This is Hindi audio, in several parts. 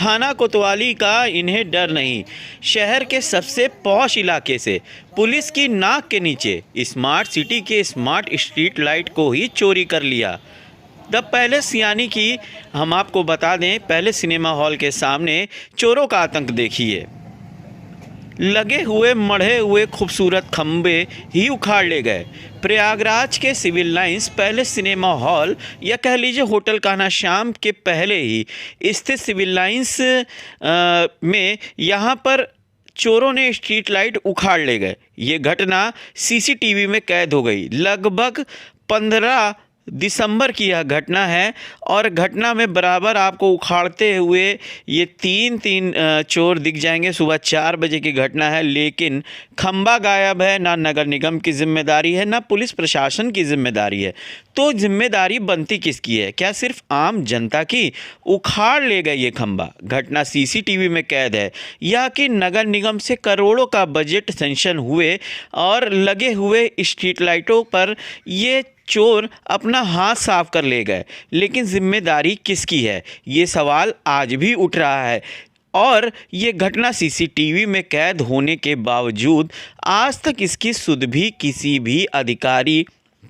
थाना कोतवाली का इन्हें डर नहीं। शहर के सबसे पॉश इलाके से पुलिस की नाक के नीचे स्मार्ट सिटी के स्मार्ट स्ट्रीट लाइट को ही चोरी कर लिया। द पैलेस यानी कि हम आपको बता दें, पहले सिनेमा हॉल के सामने चोरों का आतंक देखिए। लगे हुए मढ़े हुए खूबसूरत खंबे ही उखाड़ ले गए। प्रयागराज के सिविल लाइंस पहले सिनेमा हॉल या कह लीजिए होटल कान्हा श्याम के पहले ही स्थित सिविल लाइंस में यहाँ पर चोरों ने स्ट्रीट लाइट उखाड़ ले गए। ये घटना सीसीटीवी में कैद हो गई। लगभग 15 दिसंबर की यह घटना है और घटना में बराबर आपको उखाड़ते हुए ये तीन चोर दिख जाएंगे। सुबह 4 बजे की घटना है, लेकिन खंबा गायब है। ना नगर निगम की जिम्मेदारी है, ना पुलिस प्रशासन की जिम्मेदारी है। तो जिम्मेदारी बनती किसकी है? क्या सिर्फ आम जनता की? उखाड़ ले गए ये खंबा। घटना सीसीटीवी में कैद है। यह कि नगर निगम से करोड़ों का बजट सेंक्शन हुए और लगे हुए स्ट्रीट लाइटों पर ये चोर अपना हाथ साफ कर ले गए। लेकिन जिम्मेदारी किसकी है, ये सवाल आज भी उठ रहा है। और ये घटना सीसीटीवी में कैद होने के बावजूद आज तक इसकी सुध भी किसी भी अधिकारी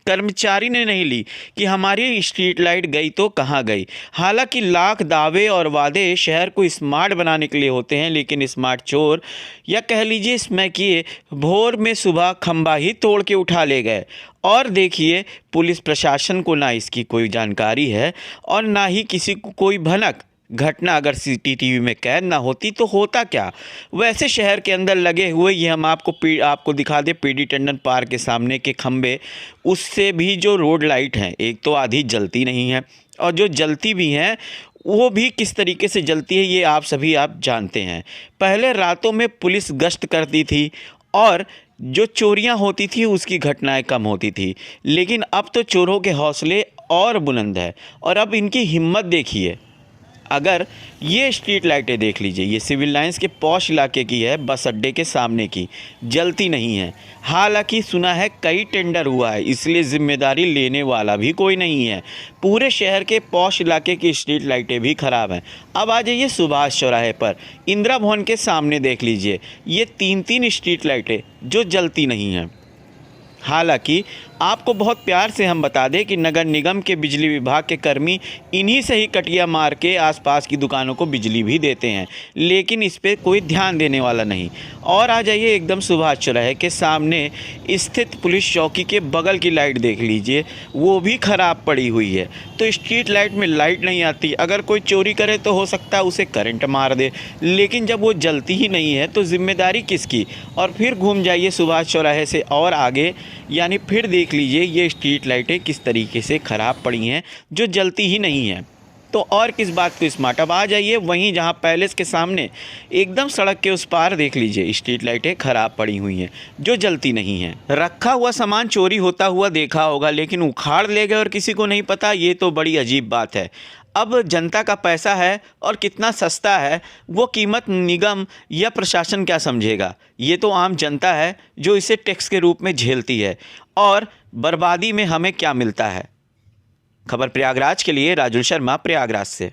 कर्मचारी ने नहीं ली कि हमारी स्ट्रीट लाइट गई तो कहाँ गई। हालांकि लाख दावे और वादे शहर को स्मार्ट बनाने के लिए होते हैं, लेकिन स्मार्ट चोर या कह लीजिए इसमें कि भोर में सुबह खंबा ही तोड़ के उठा ले गए। और देखिए, पुलिस प्रशासन को ना इसकी कोई जानकारी है और ना ही किसी को कोई भनक। घटना अगर सीसीटीवी में कैद ना होती तो होता क्या? वैसे शहर के अंदर लगे हुए ये हम आपको दिखा दें, पीडी टंडन पार्क के सामने के खंबे, उससे भी जो रोड लाइट हैं, एक तो आधी जलती नहीं है और जो जलती भी हैं वो भी किस तरीके से जलती है ये आप जानते हैं। पहले रातों में पुलिस गश्त करती थी और जो चोरियां होती थी उसकी घटनाएं कम होती थी, लेकिन अब तो चोरों के हौसले और बुलंद है। और अब इनकी हिम्मत देखिए। अगर ये स्ट्रीट लाइटें देख लीजिए, ये सिविल लाइंस के पॉश इलाके की है, बस अड्डे के सामने की, जलती नहीं है। हालांकि सुना है कई टेंडर हुआ है, इसलिए जिम्मेदारी लेने वाला भी कोई नहीं है। पूरे शहर के पॉश इलाके की स्ट्रीट लाइटें भी ख़राब हैं। अब आ जाइए सुभाष चौराहे पर, इंदिरा भवन के सामने देख लीजिए, ये 3 स्ट्रीट लाइटें जो जलती नहीं हैं। हालांकि आपको बहुत प्यार से हम बता दें कि नगर निगम के बिजली विभाग के कर्मी इन्हीं से ही कटिया मार के आसपास की दुकानों को बिजली भी देते हैं, लेकिन इस पे कोई ध्यान देने वाला नहीं। और आ जाइए एकदम सुभाष चौराहे के सामने स्थित पुलिस चौकी के बगल की लाइट देख लीजिए, वो भी ख़राब पड़ी हुई है। तो स्ट्रीट लाइट में लाइट नहीं आती, अगर कोई चोरी करे तो हो सकता है उसे करंट मार दे, लेकिन जब वो जलती ही नहीं है तो जिम्मेदारी किसकी? और फिर घूम जाइए सुभाष चौराहे से और आगे, यानी फिर देख लीजिए ये स्ट्रीट लाइटें किस तरीके से ख़राब पड़ी हैं जो जलती ही नहीं हैं। तो और किस बात को स्मार्ट। अब आ जाइए वहीं जहां पैलेस के सामने एकदम सड़क के उस पार देख लीजिए, स्ट्रीट लाइटें ख़राब पड़ी हुई हैं जो जलती नहीं हैं। रखा हुआ सामान चोरी होता हुआ देखा होगा, लेकिन उखाड़ ले गए और किसी को नहीं पता, ये तो बड़ी अजीब बात है। अब जनता का पैसा है और कितना सस्ता है वो कीमत निगम या प्रशासन क्या समझेगा? ये तो आम जनता है जो इसे टैक्स के रूप में झेलती है, और बर्बादी में हमें क्या मिलता है। खबर प्रयागराज के लिए राजुल शर्मा, प्रयागराज से।